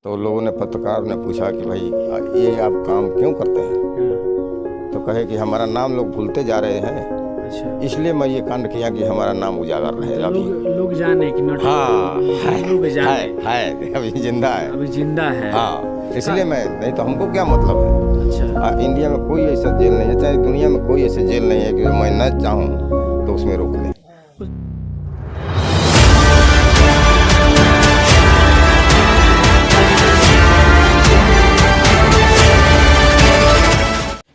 तो लोगों ने पत्रकार ने पूछा कि भाई ये आप काम क्यों करते हैं। तो कहे कि हमारा नाम लोग भूलते जा रहे हैं, अच्छा। इसलिए मैं ये कांड किया कि हमारा नाम उजागर रहे। तो अभी लोग जाने कि नट हाँ लोग जाने है अभी जिंदा है। अभी जिंदा है। हाँ, इसलिए मैं नहीं तो हमको क्या मतलब है। अच्छा। इंडिया में कोई ऐसा जेल नहीं है, चाहे दुनिया में कोई ऐसा जेल नहीं है कि मैं न चाहूँ तो उसमें रोक ले।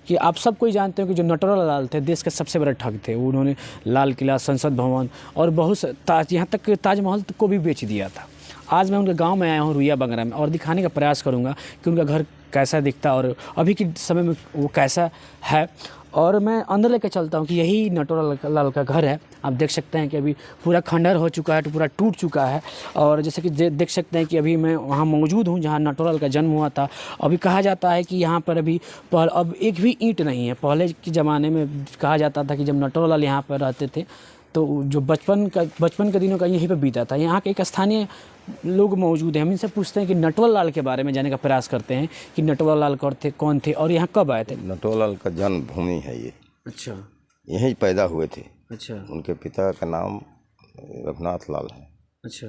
कि आप सब कोई जानते हो कि जो नटवरलाल लाल थे देश के सबसे बड़े ठग थे। उन्होंने लाल किला, संसद भवन और बहुत यहाँ तक ताजमहल को भी बेच दिया था। आज मैं उनके गांव में आया हूँ रुइया बंगरा में और दिखाने का प्रयास करूँगा कि उनका घर कैसा दिखता और अभी के समय में वो कैसा है। और मैं अंदर लेकर चलता हूँ कि यही नटवरलाल लाल का घर है। आप देख सकते हैं कि अभी पूरा खंडर हो चुका है, तो पूरा टूट चुका है। और जैसे कि देख सकते हैं कि अभी मैं वहाँ मौजूद हूँ जहाँ नटवरलाल का जन्म हुआ था। अभी कहा जाता है कि यहाँ पर अभी अब एक भी ईंट नहीं है। पहले के ज़माने में कहा जाता था कि जब नटवरलाल यहाँ पर रहते थे तो जो बचपन के दिनों का यहीं पर बीता था। यहाँ के एक स्थानीय लोग मौजूद हैं, हम इनसे पूछते हैं कि नटवरलाल के बारे में जानने का प्रयास करते हैं कि नटवरलाल कौन थे और यहाँ कब आए थे। नटवरलाल का जन्मभूमि है ये। अच्छा। यहीं पैदा हुए थे। अच्छा। उनके पिता का नाम रघुनाथ लाल है। अच्छा।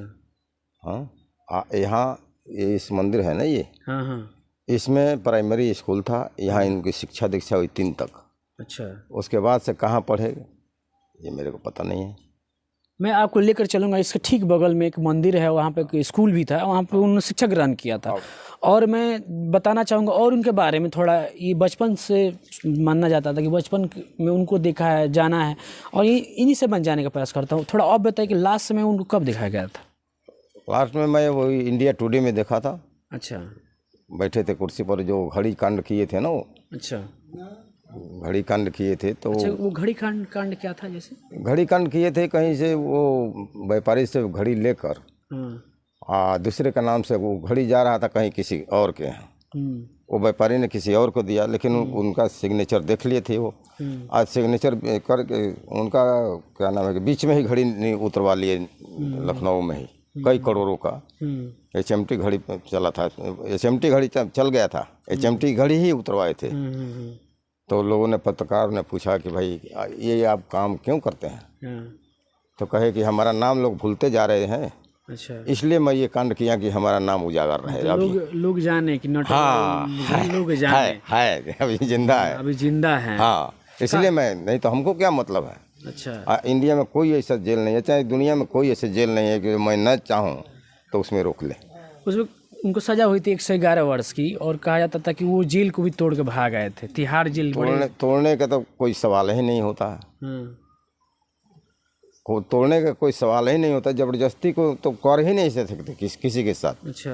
हाँ, यहाँ ये इस मंदिर है ना ये। हाँ हाँ। इसमें प्राइमरी स्कूल था। यहाँ इनकी शिक्षा दीक्षा हुई 3 तक। अच्छा। उसके बाद से कहाँ पढ़े ये मेरे को पता नहीं है। मैं आपको लेकर चलूँगा। इसके ठीक बगल में एक मंदिर है, वहाँ पे एक स्कूल भी था, वहाँ पे उन्होंने शिक्षा ग्रहण किया था। और मैं बताना चाहूँगा और उनके बारे में थोड़ा। ये बचपन से मानना जाता था कि बचपन में उनको देखा है, जाना है और इन्हीं से बन जाने का प्रयास करता हूँ। थोड़ा और बताइए कि लास्ट में उनको कब दिखाया गया था। लास्ट में मैं वही इंडिया टुडे में देखा था। अच्छा। बैठे थे कुर्सी पर, जो घड़ी कांड किए थे ना वो। अच्छा। घड़ी कांड किए थे तो अच्छा, वो घड़ी कांड क्या था जैसे। घड़ी कांड किए थे कहीं से वो व्यापारी से घड़ी लेकर दूसरे का नाम से वो घड़ी जा रहा था कहीं किसी और के यहाँ। वो व्यापारी ने किसी और को दिया, लेकिन उनका सिग्नेचर देख लिए थे वो। आज सिग्नेचर करके उनका क्या नाम है कि बीच में ही घड़ी उतरवा लिए लखनऊ में ही कई करोड़ों का। HMT घड़ी चला था, HMT घड़ी चल गया था, HMT घड़ी ही उतरवाए थे। तो लोगों ने पत्रकार ने पूछा कि भाई ये आप काम क्यों करते हैं। तो कहे कि हमारा नाम लोग भूलते जा रहे हैं। अच्छा। इसलिए मैं ये कांड किया कि हमारा नाम उजागर रहे। तो अभी लोग जाने कि हाँ लोग जाने है अभी जिंदा है। अभी जिंदा है। हाँ, इसलिए मैं नहीं तो हमको क्या मतलब है। अच्छा। इंडिया में कोई ऐसा जेल नहीं है, चाहे दुनिया में कोई ऐसा जेल नहीं है कि मैं न चाहूँ तो उसमें रोक ले। उसमें उनको सजा हुई थी 111 वर्ष की और कहा जाता था कि वो जेल को भी तोड़ के भाग आए थे। तिहाड़ जेल तोड़ने का तो कोई सवाल ही नहीं होता है। तोड़ने का कोई सवाल ही नहीं होता। जबरदस्ती को तो कर ही नहीं सकते किसी के साथ। अच्छा।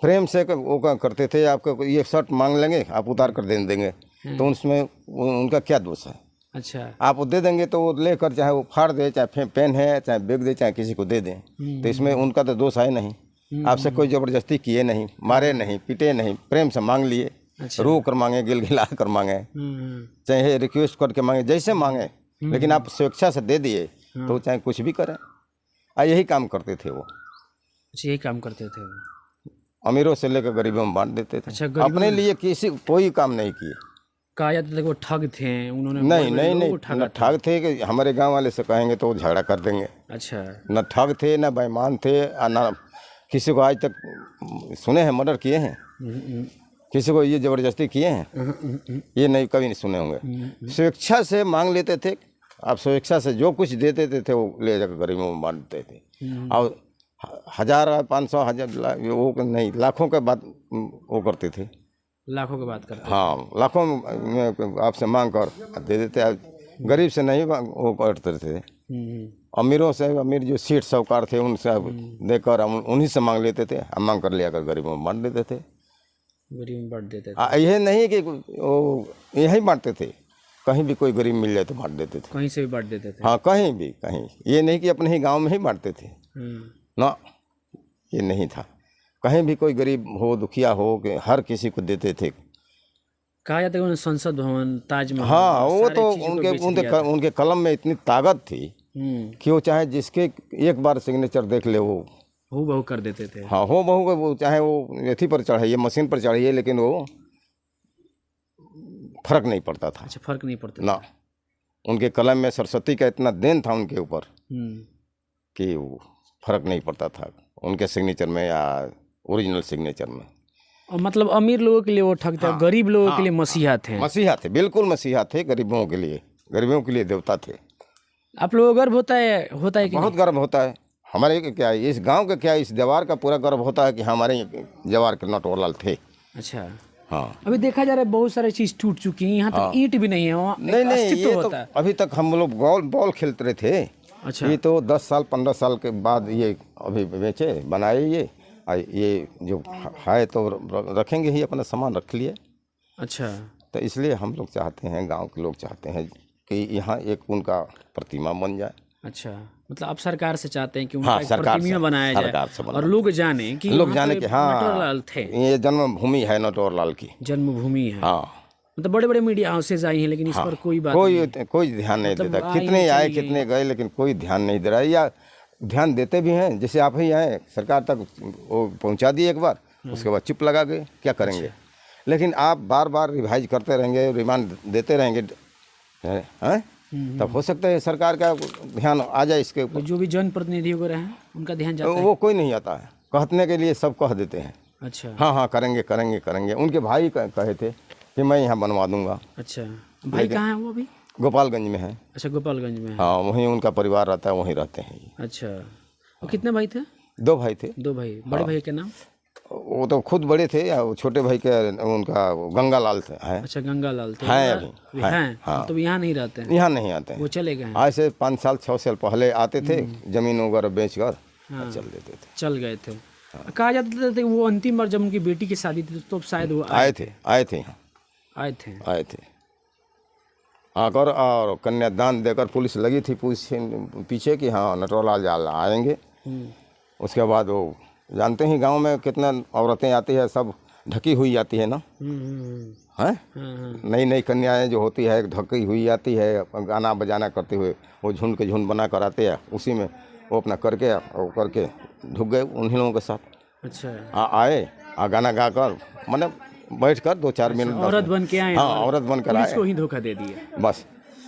प्रेम से वो क्या करते थे, आपका ये शर्ट मांग लेंगे, आप उतार कर दे देंगे, तो उसमें उनका क्या दोष है। अच्छा। आप वो दे देंगे तो वो लेकर चाहे वो फाड़ दे, चाहे पेन है, चाहे बैग दे, चाहे किसी को दे दें, तो इसमें उनका तो दोष है नहीं। आपसे कोई ज़बरदस्ती किए नहीं, मारे नहीं, पीटे नहीं, प्रेम से मांग लिए। अच्छा। रो कर मांगे, गिलगिला कर मांगे, चाहे रिक्वेस्ट करके मांगे, जैसे मांगे, लेकिन आप स्वेच्छा से दे दिए तो चाहे कुछ भी करें। यही काम करते थे वो। अच्छा, यही काम करते थे। अमीरों से लेकर गरीबों में बांट देते थे। अच्छा, अपने लिए किसी कोई काम नहीं किए। कहा जाता था कि वो ठग थे, उन्होंने नहीं ठग थे कि हमारे गांव वाले से कहेंगे तो वो झगड़ा कर देंगे। अच्छा। न ठग थे, न बेईमान थे, न किसी को आज तक सुने हैं मर्डर किए हैं, किसी को ये ज़बरदस्ती किए हैं, ये नहीं कभी नहीं सुने होंगे। स्वेच्छा से मांग लेते थे। आप स्वेच्छा से जो कुछ देते थे वो ले जाकर गरीबों में बांटते थे। और 1000, 500, 1000 वो नहीं, लाखों के बात वो करते थे। लाखों की बात करते। हाँ, लाखों में आपसे मांग कर दे देते। गरीब से नहीं वो करते थे। अमीरों से, अमीर जो सेठ साहूकार थे उनसे देकर उन्हीं से मांग लेते थे। हम मांग कर लिया कर गरीबों में बांट देते थे। गरीब में बांट देते थे। यही नहीं कि वो यही बांटते थे, कहीं भी कोई गरीब मिल जाए तो बांट देते थे। कहीं से भी बांट देते थे। हाँ, कहीं भी, कहीं। ये नहीं कि अपने ही गांव में ही बांटते थे ना, ये नहीं था। कहीं भी कोई गरीब हो, दुखिया हो, कि हर किसी को देते थे। कहा जाता है संसद भवन, ताजमहल। हाँ, वो तो उनके कलम में इतनी ताकत थी कि वो चाहे जिसके एक बार सिग्नेचर देख ले वो हूँ बहू कर देते थे। हाँ, हो बहू को वो चाहे वो एथी पर चढ़ाइए, मशीन पर चढ़ाइए, लेकिन वो फर्क नहीं पड़ता था। अच्छा, फर्क नहीं पड़ता ना, उनके कलम में सरस्वती का इतना देन था उनके ऊपर कि वो फर्क नहीं पड़ता था उनके सिग्नेचर में या ओरिजिनल सिग्नेचर में। और मतलब अमीर लोगों के लिए वो ठगते, हाँ, गरीब लोगों हाँ, के लिए मसीहा थे। मसीहा थे, बिल्कुल मसीहा थे। गरीबों के लिए देवता थे। आप लोगों को गर्व होता है कि बहुत गर्व होता है। हमारे क्या है, इस गांव का क्या, इस जवार का पूरा गर्व होता है कि हमारे जवार के नटवरलाल थे। अच्छा, हाँ, अभी देखा जा रहा है बहुत सारी चीज टूट चुकी हैं, यहाँ तक ईंट भी नहीं है, वहाँ नहीं अस्तित्व ये तो होता है। अभी तक हम लोग बॉल खेलते रहे थे। अच्छा, ये तो 10 साल 15 साल के बाद ये अभी बेचे बनाए ये जो है तो रखेंगे ही, अपना सामान रख लिए। अच्छा, तो इसलिए हम लोग चाहते हैं, गांव के लोग चाहते हैं कि यहाँ एक उनका प्रतिमा बन जाए। अच्छा, मतलब आप सरकार से चाहते हैं कि हाँ, उनका एक सरकार प्रतिमा से- बनाया सरकार से जाए बनाया और लोग जाने कि हाँ नटवरलाल थे, ये जन्मभूमि है नटवरलाल की। जन्मभूमि है। हाँ, मतलब बड़े बड़े मीडिया हाउसेज आई हैं, लेकिन इस पर कोई बात नहीं। कोई ध्यान नहीं मतलब देता। आए कितने आए चले गए। कितने गए, लेकिन कोई ध्यान नहीं दे रहा है, या ध्यान देते भी हैं। जैसे आप ही आए, सरकार तक वो पहुंचा दिए एक बार, उसके बाद चुप लगा गए, क्या करेंगे। लेकिन आप बार बार रिवाइज करते रहेंगे, रिमांड देते रहेंगे, हैं, तब हो सकता है सरकार का ध्यान आ जाए इसके ऊपर। जो भी जनप्रतिनिधि वगैरह हैं उनका ध्यान जाता है। वो कोई नहीं आता है, कहने के लिए सब कह देते हैं। अच्छा, हाँ हाँ, करेंगे करेंगे करेंगे। उनके भाई कहे थे कि मैं यहाँ बनवा दूंगा। अच्छा, भाई कहाँ है वो अभी? गोपालगंज में है। अच्छा, गोपालगंज में है। हाँ, वहीं उनका परिवार रहता है, वहीं रहते हैं ये। अच्छा, वो कितने भाई थे? 2 भाई थे। 2 भाई। बड़े भाई का नाम? वो तो खुद बड़े थे, या वो छोटे भाई के उनका गंगालाल थे है। अच्छा, गंगालाल थे। हैं अभी, हैं, हाँ। तो यहाँ नहीं रहते हैं, यहाँ नहीं आते हैं। वो चले गए हैं। आज से 5 साल 6 साल पहले आते थे, जमीन वगैरह बेचकर चल देते थे। चल गए थे। कहा जाता था कि वो अंतिम बार जब उनकी बेटी की शादी थी तो शायद वो आए थे यहाँ आए थे आकर, और कन्यादान देकर पुलिस लगी थी पीछे कि हाँ नटवरलाल आएंगे। उसके बाद वो जानते ही गांव में कितना औरतें आती है, सब ढकी हुई आती है ना, हैं, नई नई कन्याएं जो होती है ढकी हुई आती है, गाना बजाना करते हुए वो झुंड के झुंड बना कर आते हैं। उसी में वो अपना करके ढुक गए उन्हीं लोगों के साथ। अच्छा, आए गाना गाकर, मैंने बैठ कर 2-4 मिनट औरत बन के आए। हाँ, औरत बनकर आए, इसको ही धोखा दे दिए। बस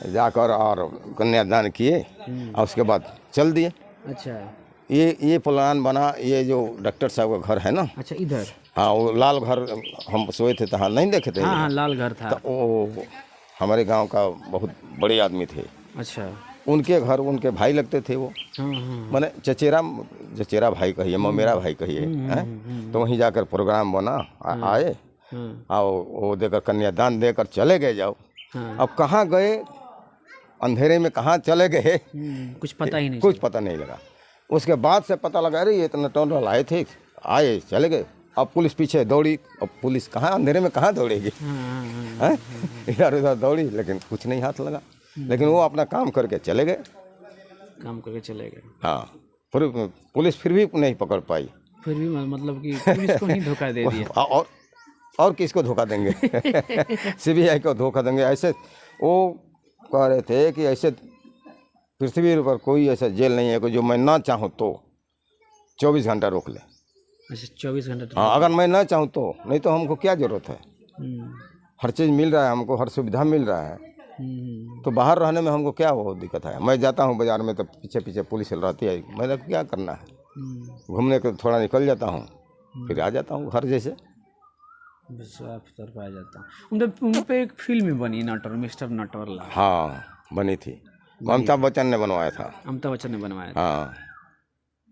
जाकर और कन्यादान किए और उसके बाद चल दिए। अच्छा, ये प्लान बना। ये जो डॉक्टर साहब का घर है ना, अच्छा, इधर। हाँ, वो लाल घर, हम सोए थे तो हाँ नहीं देखे थे। हाँ, लाल घर था। तो वो हमारे गांव का बहुत बड़े आदमी थे। अच्छा, उनके घर उनके भाई लगते थे वो, मैंने चचेरा भाई कहिए, मेरा भाई कहिए, हैं। तो वहीं जाकर प्रोग्राम बना, आए और वो देकर कन्यादान देकर चले गए। जाओ, अब कहाँ गए, अंधेरे में कहाँ चले गए, कुछ पता ही नहीं, कुछ पता नहीं लगा। उसके बाद से पता लगा, अरे ये तो नटवरलाल आए थे, आए चले गए। अब पुलिस पीछे दौड़ी, अब पुलिस कहाँ अंधेरे में कहाँ दौड़ेगी, हैं, इधर उधर दौड़ी, लेकिन कुछ नहीं हाथ लगा। लेकिन वो अपना काम करके चले गए, हाँ। पुलिस फिर भी नहीं पकड़ पाई। फिर भी मतलब कि पुलिस को ही धोखा दे दिया। और किसको धोखा देंगे सीबीआई को धोखा देंगे। ऐसे वो कह रहे थे कि ऐसे पृथ्वी पर कोई ऐसा जेल नहीं है कि जो मैं ना चाहूँ तो 24 घंटा रोक ले। अच्छा, 24 घंटा। हाँ, अगर मैं ना चाहूँ तो, नहीं तो हमको क्या ज़रूरत है। हर चीज़ मिल रहा है हमको, हर सुविधा मिल रहा है, तो बाहर रहने में हमको क्या वो दिक्कत है। मैं जाता हूँ बाज़ार में तो पीछे पीछे पुलिस रहती है, मेरे को क्या करना है, घूमने को थोड़ा निकल जाता हूँ, फिर आ जाता हूँ घर जैसे। साफ तौर पर आ जाता हूँ। उन पे एक फिल्म बनी मिस्टर नटवरलाल। हाँ, बनी थी, अमिताभ बच्चन ने बनवाया था। अमिताभ बच्चन ने बनवाया था। हाँ,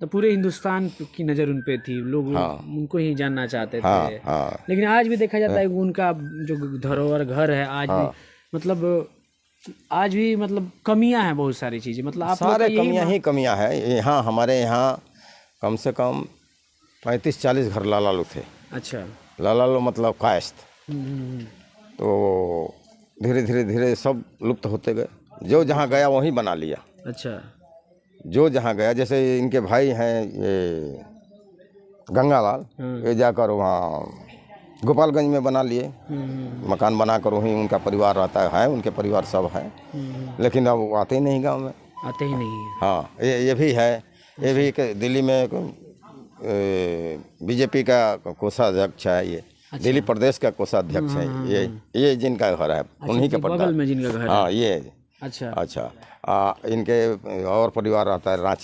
तो पूरे हिंदुस्तान की नज़र उन पे थी, लोग उनको ही जानना चाहते थे। हाँ। लेकिन आज भी देखा जाता है कि उनका जो धरोहर घर है आज भी मतलब कमियां हैं, बहुत सारी चीज़ें। मतलब आप सारे कमियां है यहाँ। हमारे यहाँ कम से कम 35-40 घर लालालू थे। अच्छा, लालालू मतलब कायस्थ। तो धीरे धीरे सब लुप्त होते गए, जो जहाँ गया वहीं बना लिया। अच्छा, जो जहाँ गया, जैसे इनके भाई हैं ये गंगालाल, ये जाकर वहाँ गोपालगंज में बना लिए, मकान बनाकर वहीं उनका परिवार रहता है, उनके परिवार सब है। लेकिन अब वो आते ही नहीं गांव में, आते ही नहीं है। हाँ, ये भी है। ये भी दिल्ली में बीजेपी का कोषाध्यक्ष है, ये दिल्ली प्रदेश का कोषाध्यक्ष है, ये जिनका घर है उन्हीं के बगल में जिनका घर है। हाँ ये अच्छा अच्छा। इनके और परिवार रहता है रांची